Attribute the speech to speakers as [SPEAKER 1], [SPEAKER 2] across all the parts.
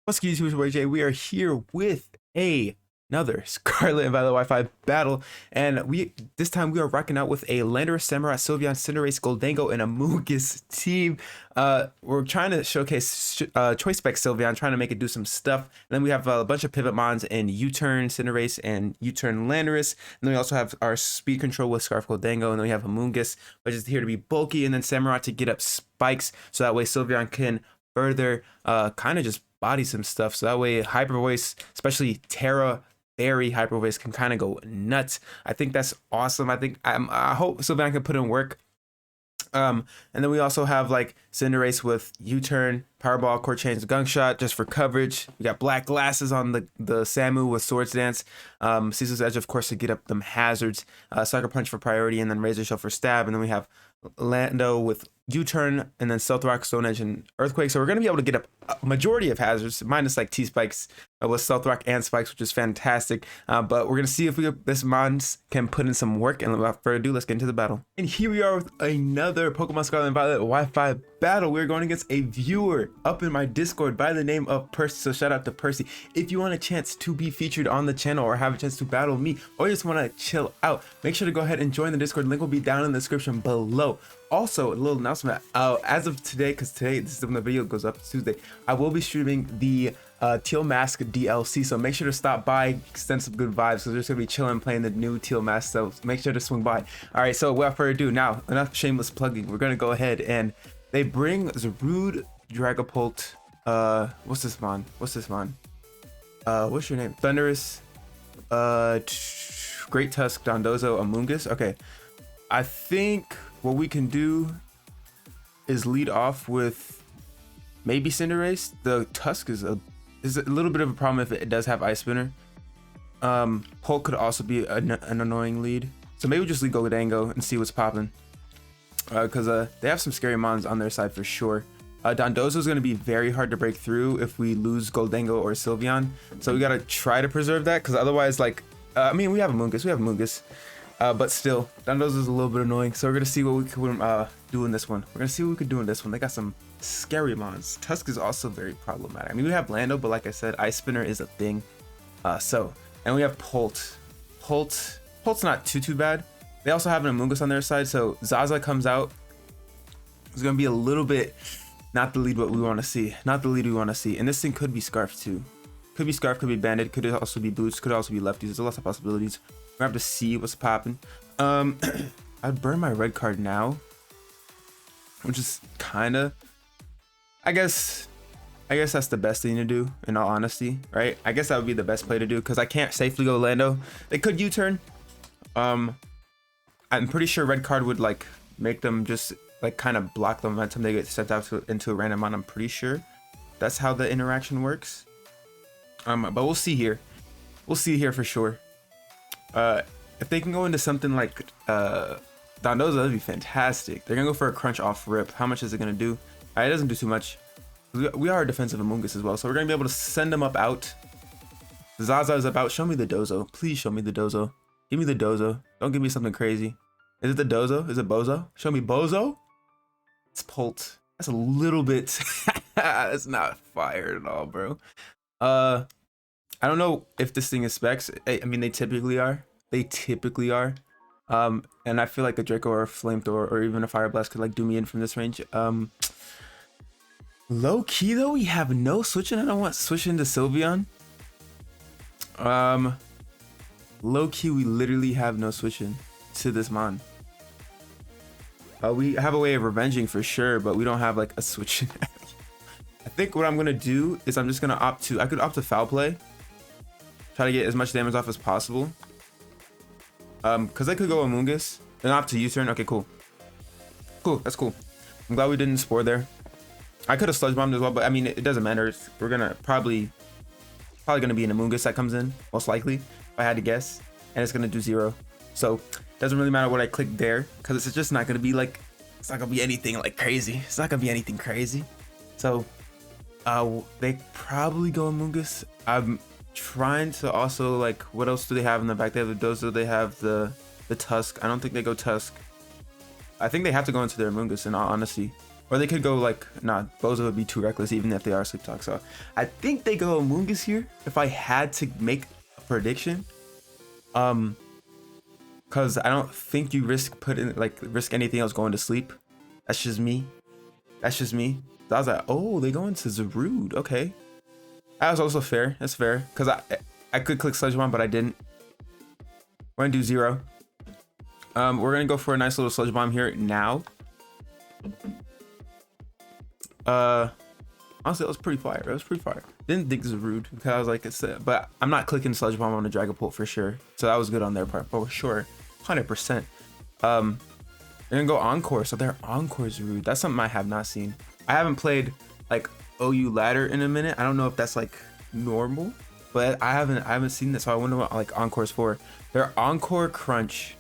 [SPEAKER 1] What's good, YouTube? It's your boy Jay. We are here with another Scarlet and Violet Wi-Fi battle, and this time we are rocking out with a Landorus, Samurai, Sylveon, Cinderace, Goldango, and Amoonguss team. We're trying to showcase Choice Spec Sylveon, trying to make it do some stuff. And then we have a bunch of pivot mons in U-turn Cinderace and U-turn Landorus. And then we also have our speed control with Scarf Goldango, and then we have Amoonguss, which is here to be bulky, and then Samurai to get up spikes, so that way Sylveon can further kind of just body some stuff, so that way Hyper Voice, especially Terra Berry Hyper Voice, can kind of go nuts. I think that's awesome. I hope Sylveon can put in work. And then we also have like Cinderace with U-turn, Powerball, Core Change, Gunk Shot just for coverage. We got Black Glasses on the Samu with Swords Dance, Caesar's Edge of course to get up them hazards, Sucker Punch for priority, and then Razor Shell for stab. And then we have Lando with U-turn, and then Stealth Rock, Stone Edge, and Earthquake. So we're going to be able to get up a majority of hazards, minus like T-Spikes with Stealth Rock and Spikes, which is fantastic. But we're going to see if this mons can put in some work. And without further ado, let's get into the battle. And here we are with another Pokemon Scarlet and Violet Wi-Fi battle. We're going against a viewer up in my Discord by the name of Percy. So shout out to Percy. If you want a chance to be featured on the channel or have a chance to battle me, or you just want to chill out, make sure to go ahead and join the Discord. Link will be down in the description below. Also, a little announcement, as of today, because today this is when the video goes up, Tuesday, I will be streaming the Teal Mask DLC, so make sure to stop by, extend some good vibes, because we're just going to be chilling playing the new Teal Mask, so make sure to swing by. Alright, so without further ado, now, enough shameless plugging, we're going to go ahead and they bring Zarude, Dragapult, what's this mon? What's your name? Thundurus, Great Tusk, Dondozo, Amoonguss. Okay, I think what we can do is lead off with maybe Cinderace. The Tusk is a little bit of a problem if it does have Ice Spinner. Hulk could also be an annoying lead, so maybe we'll just lead Goldango and see what's popping, because they have some scary mons on their side for sure. Dondozo is going to be very hard to break through if we lose Goldango or Sylveon, so we got to try to preserve that, because otherwise, like, I mean, we have Amoonguss, but still, Dondozo is a little bit annoying, so we're going to see what we can do in this one. We're going to see what we can do in this one. They got some scary mons. Tusk is also very problematic. I mean, we have Lando, but like I said, Ice Spinner is a thing. And we have Pult. Pult's not too bad. They also have an Amoonguss on their side, so Zaza comes out. It's going to be a little bit not the lead what we want to see. Not the lead we want to see. And this thing could be Scarf too. Could be Scarf, could be Bandit, could also be Boots, could also be Lefties. There's lots of possibilities. We're gonna have to see what's popping. I'd burn my red card now, which is kind of, I guess that's the best thing to do, in all honesty, right? I guess that would be the best play to do, because I can't safely go Lando. They could U-turn. I'm pretty sure red card would like make them just like kind of block the momentum they get sent out into a random mon. I'm pretty sure that's how the interaction works. But we'll see here. We'll see here for sure. If they can go into something like Dondozo, that'd be fantastic. They're gonna go for a crunch off rip. How much is it gonna do? It doesn't do too much. We are a defensive Amoonguss as well, so we're gonna be able to send them up out. Zaza is about. Show me the Dozo. Please show me the Dozo. Give me the Dozo. Don't give me something crazy. Is it the Dozo? Is it Bozo? Show me Bozo. It's Pult. That's a little bit. That's not fire at all, bro. I don't know if this thing is specs. I mean, they typically are. And I feel like a Draco or a Flamethrower or even a Fire Blast could like do me in from this range. Low key though, we have no switching. I don't want switching to Sylveon. Low key, we literally have no switching to this mon. We have a way of revenging for sure, but we don't have like a switching. I think what I'm gonna do is I'm just gonna I could opt to Foul Play. Try to get as much damage off as possible. Because I could go Amoonguss and opt to U-turn. Okay, cool. Cool, that's cool. I'm glad we didn't Spore there. I could have Sludge Bombed as well, but I mean, it doesn't matter. We're gonna probably gonna be an Amoonguss that comes in, most likely, if I had to guess. And it's gonna do 0. So, it doesn't really matter what I click there, because it's just not gonna be like, it's not gonna be anything like crazy. It's not gonna be anything crazy. So, they probably go Amoonguss. I'm trying to also, like, what else do they have in the back? They have the Dozo, they have the Tusk. I don't think they go Tusk. I think they have to go into their Amoonguss, in all honesty. Or they could go like, nah, Bozo would be too reckless even if they are Sleep Talk. So I think they go Amoonguss here if I had to make a prediction. Cause I don't think you risk anything else going to sleep. That's just me. That's just me. So I was like, oh, they go into Zarude. Okay. That was also fair. That's fair. Cause I could click Sludge Bomb, but I didn't. We're gonna do 0. We're gonna go for a nice little Sludge Bomb here now. Honestly, it was pretty fire. It was pretty fire. Didn't think this was rude because I was like, but I'm not clicking Sludge Bomb on the Dragapult for sure. So that was good on their part, for sure. 100%. They're gonna go Encore. So their Encore is rude. That's something I have not seen. I haven't played like OU Ladder in a minute. I don't know if that's like normal, but I haven't seen this. So I wonder what like Encore's for. Their Encore Crunch.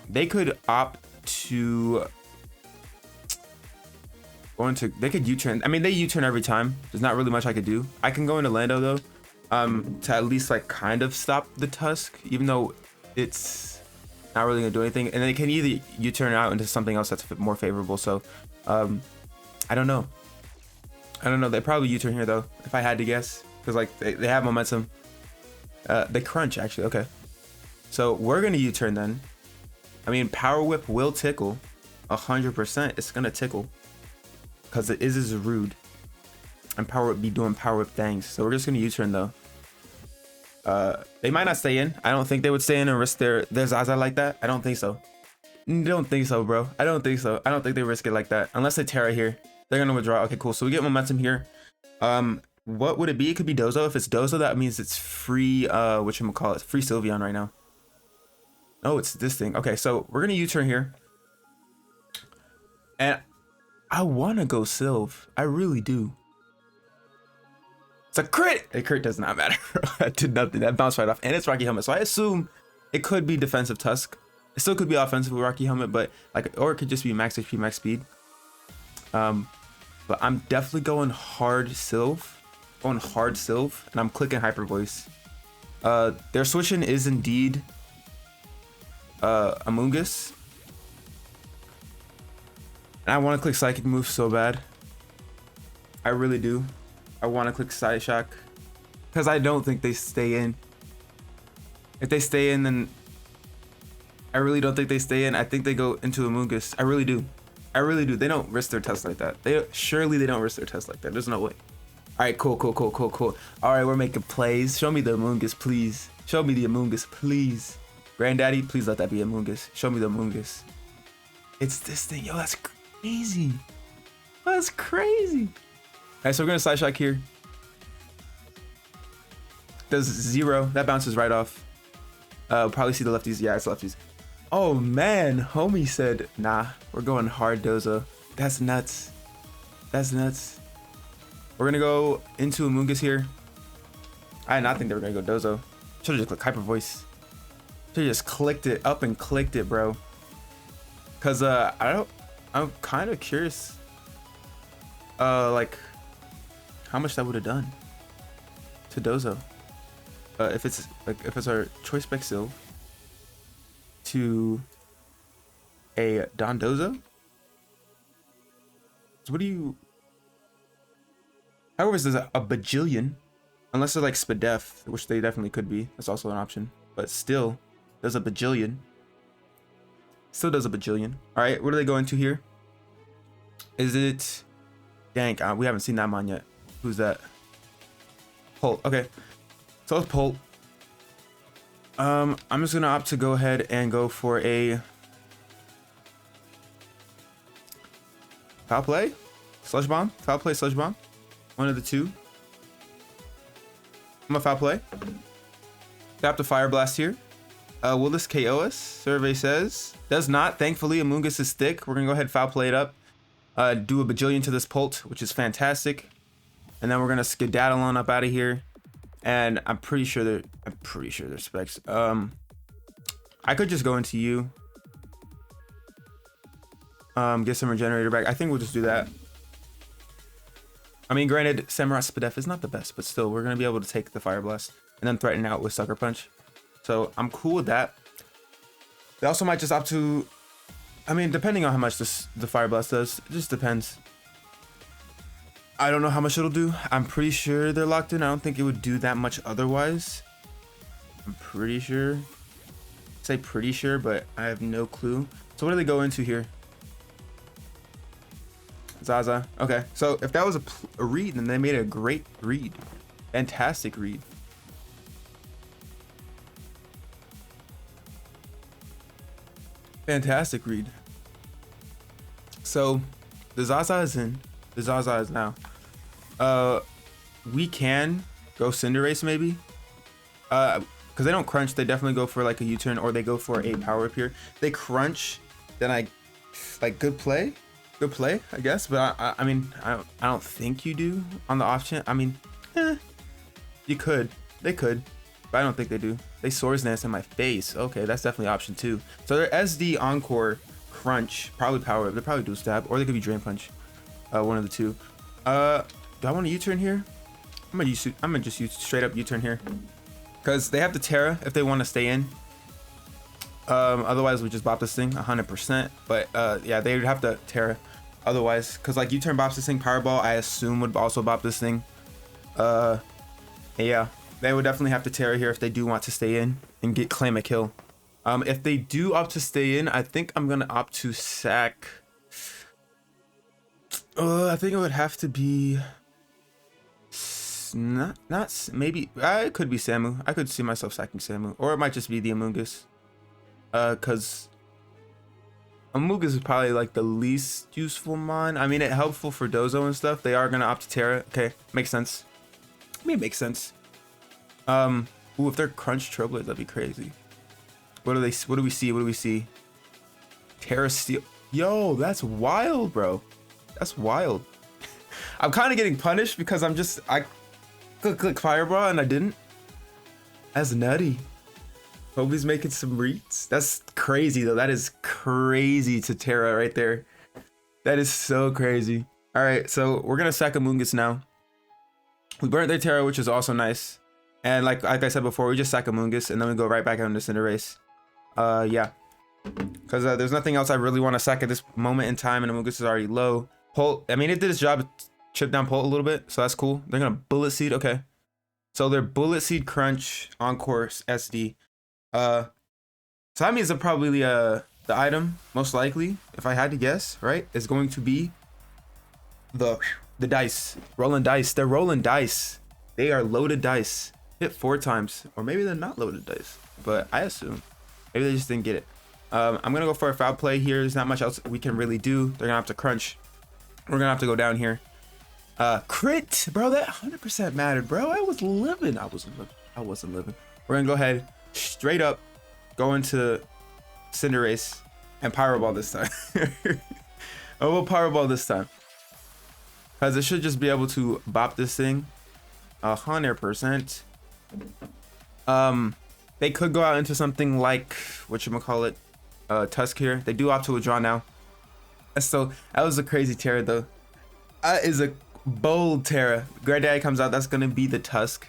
[SPEAKER 1] They could opt to they could U-turn. I mean, they U-turn every time. There's not really much I could do. I can go into Lando though, to at least like kind of stop the Tusk, even though it's not really gonna do anything. And they can either U-turn out into something else that's more favorable. So, I don't know. They probably U-turn here though, if I had to guess, because like they have momentum. They crunch actually. Okay, so we're gonna U-turn then. I mean, Power Whip will tickle, 100%. It's gonna tickle. Because it is rude. And Power Whip be doing Power Whip things. So we're just going to U-turn though. They might not stay in. I don't think they would stay in and risk their Zaza like that. I don't think so. Don't think so, bro. I don't think so. I don't think they risk it like that. Unless they Terra here. They're going to withdraw. Okay, cool. So we get momentum here. What would it be? It could be Dozo. If it's Dozo, that means it's free, whatchamacallit, free Sylveon right now. Oh, it's this thing. Okay, so we're going to U-turn here. And I want to go Sylve. I really do. It's a crit. A crit does not matter. That did nothing. That bounced right off. And it's Rocky Helmet. So I assume it could be defensive Tusk. It still could be offensive with Rocky Helmet, but like, or it could just be max HP, max speed. But I'm definitely going hard Sylve. And I'm clicking Hyper Voice. Their switching is indeed Amoonguss. And I want to click Psychic Move so bad. I really do. I want to click Side Shock. Because I don't think they stay in. If they stay in, then I really don't think they stay in. I think they go into Amoonguss. I really do. I really do. They don't risk their test like that. Surely they don't risk their test like that. There's no way. All right, cool. All right, we're making plays. Show me the Amoonguss, please. Show me the Amoonguss, please. Granddaddy, please let that be Amoonguss. Show me the Amoonguss. It's this thing. Yo, that's crazy. That's crazy. All right, so we're gonna Side Shock here. Does 0. That bounces right off. Probably see the lefties. Yeah, it's lefties. Oh man, homie said, nah, we're going hard Dozo. That's nuts. That's nuts. We're gonna go into Amoonguss here. I did not think they were gonna go Dozo. Should've just clicked Hyper Voice. Should've just clicked it up and clicked it, bro. Cause I'm kind of curious, like how much that would have done to Dozo. If it's our Choice Spec Sylve to a Dondozo. So what do you? However, there's a bajillion, unless they're like Spadef, which they definitely could be. That's also an option, but still, there's a bajillion. Still does a bajillion. All right, what are they going to here? Is it Dank? We haven't seen that mon yet. Who's that? Polt. Okay, so it's Polt. I'm just gonna opt to go ahead and go for a Foul Play, Sludge Bomb, Foul Play, Sludge Bomb. One of the two. I'm a Foul Play. Tap the Fire Blast here. Will this KO us? Survey says. Does not. Thankfully, Amoonguss is thick. We're going to go ahead and Foul Play it up. Do a bajillion to this Polt, which is fantastic. And then we're going to skedaddle on up out of here. And I'm pretty sure they're specs. I could just go into you. Get some Regenerator back. I think we'll just do that. I mean, granted, Samurai Spadef is not the best, but still, we're going to be able to take the Fire Blast and then threaten out with Sucker Punch. So I'm cool with that. They also might just opt to I mean, depending on how much the Fire Blast does, it just depends. I don't know how much it'll do. I'm pretty sure they're locked in. I don't think it would do that much otherwise. I'm pretty sure. Say pretty sure, but I have no clue. So what do they go into here? Zaza. Okay, so if that was a read, then they made a great read. Fantastic read. Fantastic read. So the Zaza is in. The Zaza is now. We can go Cinderace maybe. Because they don't crunch, they definitely go for like a U-turn, or they go for a power up here. They crunch, then I like good play, I guess. But I mean, I don't think you do on the off chance. I mean, you could, they could, but I don't think they do. They Swords Dance in my face. Okay, that's definitely option 2. So they're SD Encore crunch, probably power up. They probably do stab, or they could be Drain Punch. One of the two. Do I want to U-turn here? I'm gonna just use straight up U-turn here, because they have the Terra if they want to stay in. Otherwise we just bop this thing 100%. But yeah, they would have to Terra otherwise, because like U-turn bops this thing, Powerball I assume would also bop this thing. Yeah, they would definitely have to Terra here if they do want to stay in and claim a kill. If they do opt to stay in, I think I'm gonna opt to sack. I think it would have to be not maybe it could be Samu. I could see myself sacking Samu, or it might just be the Amoonguss. Cause Amoonguss is probably like the least useful mon. I mean, it's helpful for Dozo and stuff. They are gonna opt to Terra. Okay, makes sense. I mean, it makes sense. Ooh, if they're Crunch Trailblade, that'd be crazy. What do we see? What do we see? Terra Steel. Yo, that's wild, bro. That's wild. I'm kind of getting punished because I click Fireball and I didn't. That's nutty. Hope he's making some reads. That's crazy though. That is crazy to Terra right there. That is so crazy. All right, so we're gonna sack Amoonguss now. We burnt their Terra, which is also nice. And like I said before, we just sack Amoonguss and then we go right back out into Cinderace. Yeah. Because there's nothing else I really want to sack at this moment in time, and Amoonguss is already low. Polt, I mean, it did its job, chip down Polt a little bit, so that's cool. They're gonna Bullet Seed, okay. So they're Bullet Seed Crunch Encore SD. So that means that probably the item, most likely, if I had to guess, right, is going to be the dice. Rolling dice. They're rolling dice. They are loaded dice. Hit 4 times, or maybe they're not loaded dice, but I assume maybe they just didn't get it. I'm gonna go for a foul play here. There's not much else we can really do. They're gonna have to crunch. We're gonna have to go down here. Crit, bro. That 100% mattered, bro. I was living. I wasn't living. We're gonna go ahead, straight up, go into Cinderace and Powerball this time. Oh, we'll Powerball this time, cause it should just be able to bop this thing 100%. They could go out into something like whatchamacallit, Tusk here. They do opt to withdraw now. So that was a crazy Terra though. That is a bold Terra. Granddaddy comes out, that's gonna be the Tusk.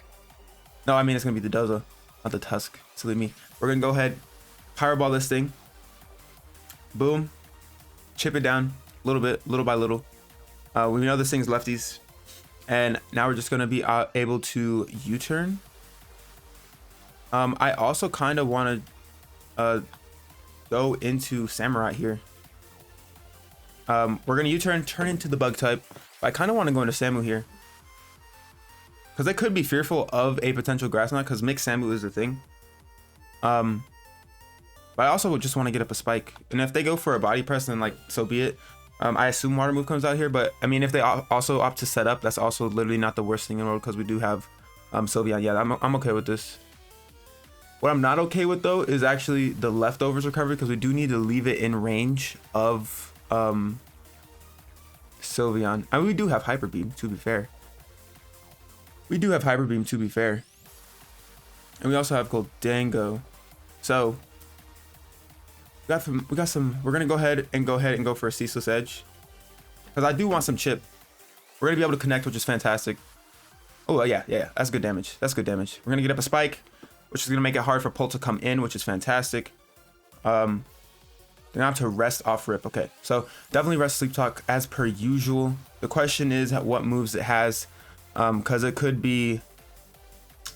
[SPEAKER 1] No, I mean it's gonna be the Dozo, not the Tusk. Silly me. We're gonna go ahead, Powerball this thing. Boom. Chip it down little by little. We know this thing's lefties. And now we're just gonna be able to U-turn. I also kind of want to go into Samurai here. We're gonna U-turn, turn into the bug type. But I kind of want to go into Samu here, because I could be fearful of a potential grass knot, because mixed Samu is the thing. But I also just want to get up a spike, and if they go for a body press, then like so be it. I assume water move comes out here, but I mean if they also opt to set up, that's also literally not the worst thing in the world, because we do have Sylveon. Yeah, I'm okay with this. What I'm not okay with though is actually the leftovers recovery, because we do need to leave it in range of Sylveon. I mean, we do have Hyper Beam, to be fair. We do have Hyper Beam, to be fair. And we also have Goldango. So we got some. We're gonna go ahead and go for a Ceaseless Edge, because I do want some chip. We're gonna be able to connect, which is fantastic. Oh yeah, that's good damage. That's good damage. We're gonna get up a spike, which is gonna make it hard for Polt to come in, which is fantastic. They're gonna have to rest off rip. Okay, so definitely rest sleep talk as per usual. The question is what moves it has, because it could be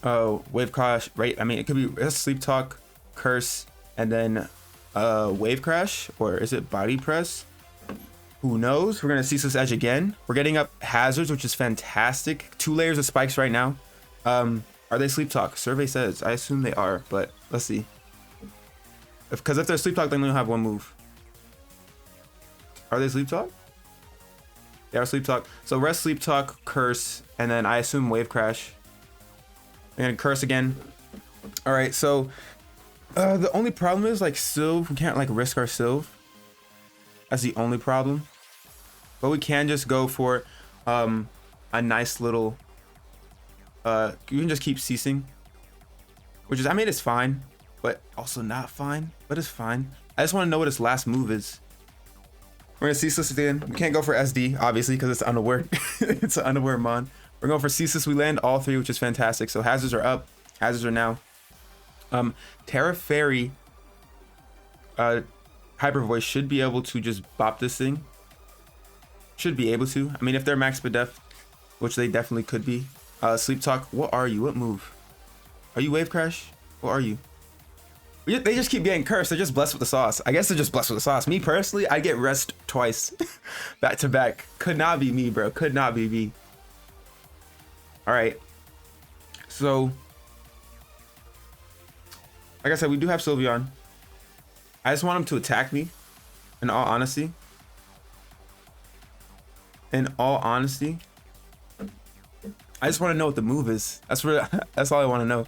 [SPEAKER 1] wave crash, right? I mean, it could be rest sleep talk, curse, and then wave crash, or is it body press? Who knows? We're gonna ceaseless edge again. We're getting up hazards, which is fantastic. 2 layers of spikes right now. Are they sleep talk? Survey says. I assume they are, but let's see. Because if they're sleep talk, they only have 1 move. Are they sleep talk? They are sleep talk. So rest sleep talk, curse, and then I assume wave crash. And curse again. All right, so the only problem is like Sylve. We can't like risk our Sylve. That's the only problem. But we can just go for a nice little. You can just keep ceasing, which is, I mean, it's fine, but also not fine, but it's fine. I just want to know what its last move is. We're gonna ceaseless again. We can't go for SD, obviously, because it's unaware. It's an unaware mon. We're going for ceaseless. We land all 3, which is fantastic. So hazards are up. Hazards are now. Terra Fairy, Hyper Voice should be able to just bop this thing. Should be able to. I mean, if they're max def, which they definitely could be. Sleep talk. What are you? What move? Are you wave crash? What are you? They just keep getting cursed. They're just blessed with the sauce. I guess they're just blessed with the sauce. Me personally, I get rest twice, back to back. Could not be me, bro. Could not be me. All right. So, like I said, we do have Sylveon. I just want him to attack me. In all honesty. In all honesty. I just want to know what the move is. That's all I want to know.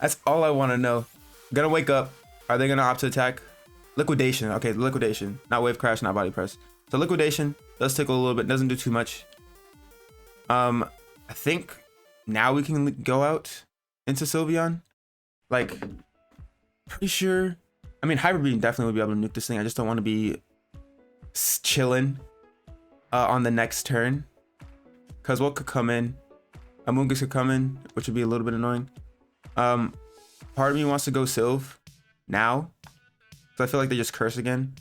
[SPEAKER 1] That's all I want to know. Gonna wake up. Are they gonna opt to attack? Liquidation. Okay, liquidation. Not wave crash, not body press. So liquidation does tickle a little bit. Doesn't do too much. I think now we can go out into Sylveon. Like, pretty sure. I mean, Hyper Beam definitely would be able to nuke this thing. I just don't want to be chilling on the next turn. Because what could come in? Amoonguss could come in, which would be a little bit annoying. Part of me wants to go Sylve now. So I feel like they just curse again.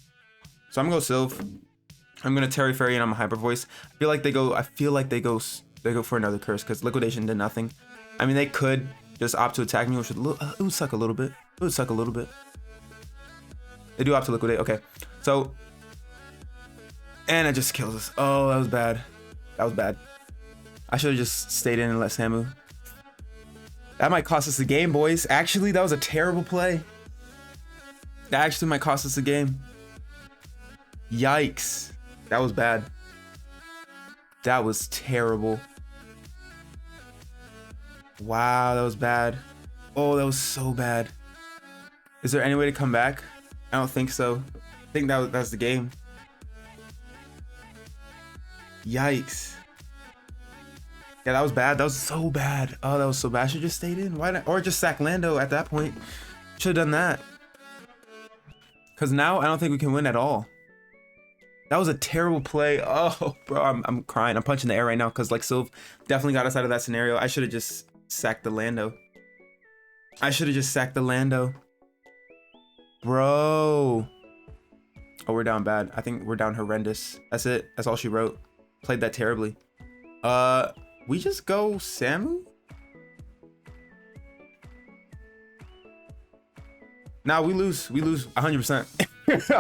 [SPEAKER 1] So I'm gonna go Sylve. I'm gonna Terra Fairy and I'm a Hyper Voice. I feel like they go for another curse because liquidation did nothing. I mean, they could just opt to attack me, which would it would suck a little bit. It would suck a little bit. They do opt to liquidate. Okay, so and it just kills us. Oh, that was bad. That was bad. I should have just stayed in and let Samu. That might cost us the game, boys. Actually, that was a terrible play. That actually might cost us the game. Yikes. That was bad. That was terrible. Wow, that was bad. Oh, that was so bad. Is there any way to come back? I don't think so. I think that's the game. Yikes. Yeah, that was bad. That was so bad. Oh, that was so bad. I should just stayed in. Why not? Or just sack Lando at that point. Should have done that. Because now I don't think we can win at all. That was a terrible play. Oh, bro, I'm crying. I'm punching the air right now because like Sylve definitely got us out of that scenario. I should have just sacked the Lando. I should have just sacked the Lando. Bro. Oh, we're down bad. I think we're down horrendous. That's it. That's all she wrote. Played that terribly. We just go Samu? Nah, we lose 100%.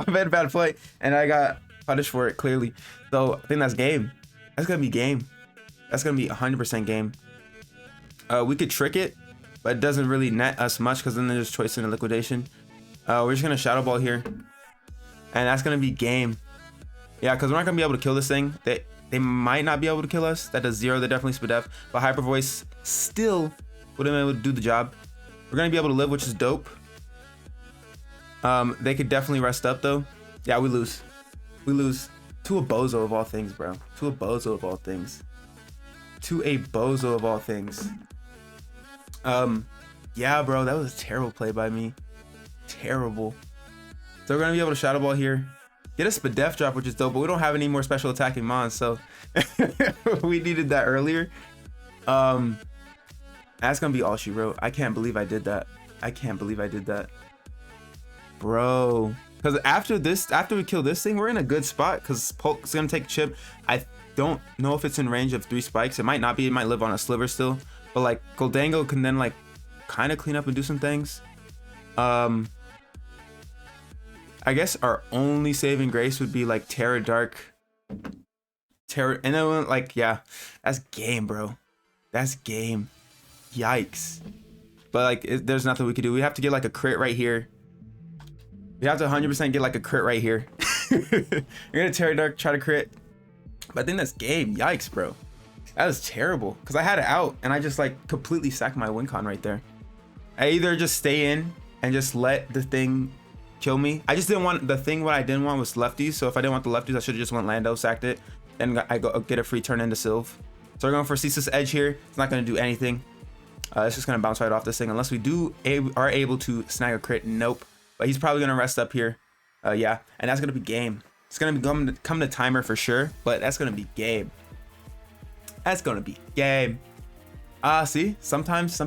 [SPEAKER 1] I made a bad play and I got punished for it clearly. So I think that's game. That's gonna be game. That's gonna be 100% game. We could trick it, but it doesn't really net us much because then there's choice in the liquidation. We're just gonna Shadow Ball here. And that's gonna be game. Yeah, because we're not gonna be able to kill this thing. They might not be able to kill us. That does 0. They're definitely speed def. But Hyper Voice still would have been able to do the job. We're gonna be able to live, which is dope. They could definitely rest up though. Yeah, we lose. We lose to a bozo of all things, bro. To a bozo of all things. To a bozo of all things. Yeah, bro, that was a terrible play by me. Terrible. So we're gonna be able to Shadow Ball here. Get a speed def drop, which is dope, but we don't have any more special attacking mons, so we needed that earlier. That's gonna be all she wrote. I can't believe I did that. I can't believe I did that. Bro, Because after we kill this thing, we're in a good spot. Because Polk's gonna take chip. I don't know if it's in range of 3 spikes. It might not be. It might live on a sliver still. But like Goldango can then like kind of clean up and do some things. I guess our only saving grace would be like Terra Dark. And then like, yeah, that's game, bro. That's game. Yikes. But like, there's nothing we could do. We have to get like a crit right here. We have to 100% get like a crit right here. You're gonna Terra Dark, try to crit. But I think that's game. Yikes, bro. That was terrible. Because I had it out and I just like completely sacked my win con right there. I either just stay in and just let the thing kill me. I just didn't want the thing. What I didn't want was lefties. So if I didn't want the lefties, I should have just went Lando, sacked it. Then I go get a free turn into Sylve. So we're going for Ceaseless Edge here. It's not going to do anything. It's just going to bounce right off this thing. Unless we are able to snag a crit. Nope. But he's probably going to rest up here. Yeah. And that's going to be game. It's going to be come to timer for sure. But that's going to be game. That's going to be game. See? Sometimes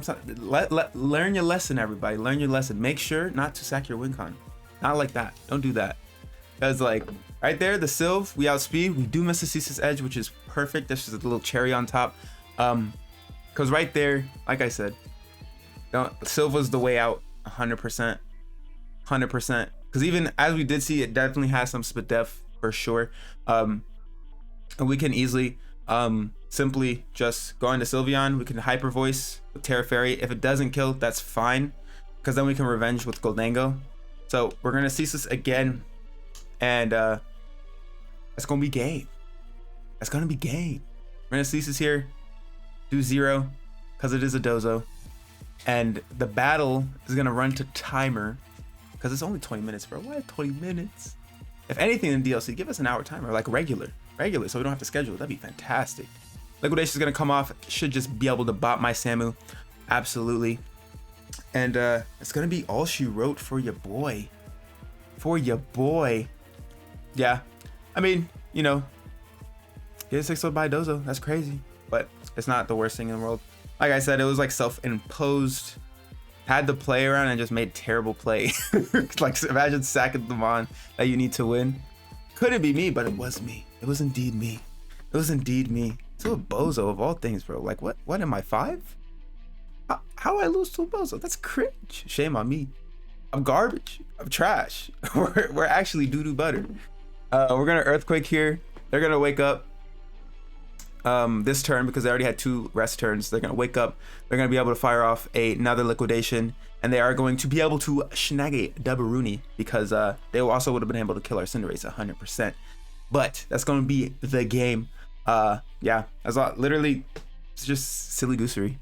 [SPEAKER 1] learn your lesson, everybody. Learn your lesson. Make sure not to sack your win con. Not like that. Don't do that. Because like right there, the Sylve, we outspeed. We do miss the Ceaseless Edge, which is perfect. This is a little cherry on top. Because right there, like I said, Sylve was the way out 100%. 100%. Because even as we did see, it definitely has some spit def for sure. And we can easily simply just go into Sylveon. We can Hyper Voice with Terra Fairy. If it doesn't kill, that's fine. Because then we can Revenge with Goldango. So we're going to Ceaseless again. And it's going to be game. That's going to be game. We're going to Ceaseless here. Do 0. Because it is a Dozo. And the battle is going to run to timer. Because it's only 20 minutes, bro. Why 20 minutes? If anything in DLC, give us an hour timer. Like regular. So we don't have to schedule it. That'd be fantastic. Liquidation is going to come off. Should just be able to bot my Samu. Absolutely. And it's going to be all she wrote for your boy. Yeah. I mean, you know, get a 6-0 by Dozo. That's crazy. But it's not the worst thing in the world. Like I said, it was like self-imposed. Had the play around and just made terrible play. Like imagine sacking the Mon that you need to win. Couldn't be me, but it was me. It was indeed me. It was indeed me. To a Bozo of all things, bro. Like what am I, 5? How I lose to a Bozo? That's cringe. Shame on me. I'm garbage. I'm trash. We're actually doo-doo butter. We're gonna Earthquake here. They're gonna wake up this turn because they already had 2 rest turns. They're gonna wake up. They're gonna be able to fire off another liquidation, and they are going to be able to snag a Dubberoonie because they also would have been able to kill our Cinderace 100%. But that's gonna be the game. Yeah, that's literally it's just silly goosery.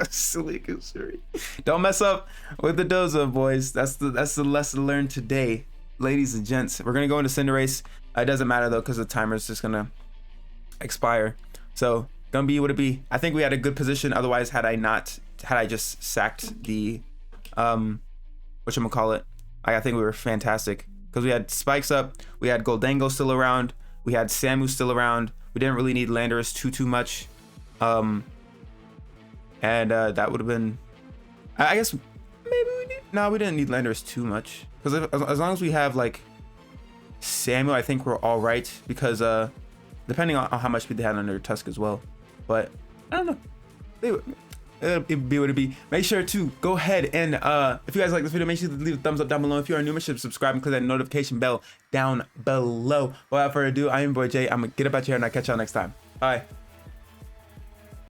[SPEAKER 1] Silly goosery. Don't mess up with the Dozo, boys. That's the lesson learned today, ladies and gents. We're gonna go into Cinderace. It doesn't matter though because the timer's just gonna expire. So gonna be what it be. I think we had a good position. Otherwise, had I just sacked the whatchamacallit, I think we were fantastic because we had spikes up. We had Goldango still around. We had Samu still around. We didn't really need Landorus too much. And that would have been, I guess maybe we didn't need Landorus too much because as long as we have like Samu, I think we're all right because depending on how much speed they had under Tusk as well. But I don't know. It'd be what it be. Make sure to go ahead and if you guys like this video, make sure to leave a thumbs up down below. If you are new, make sure to subscribe and click that notification bell down below. Without further ado, I am your boy Jay. I'm gonna get up out here and I'll catch y'all next time. Bye.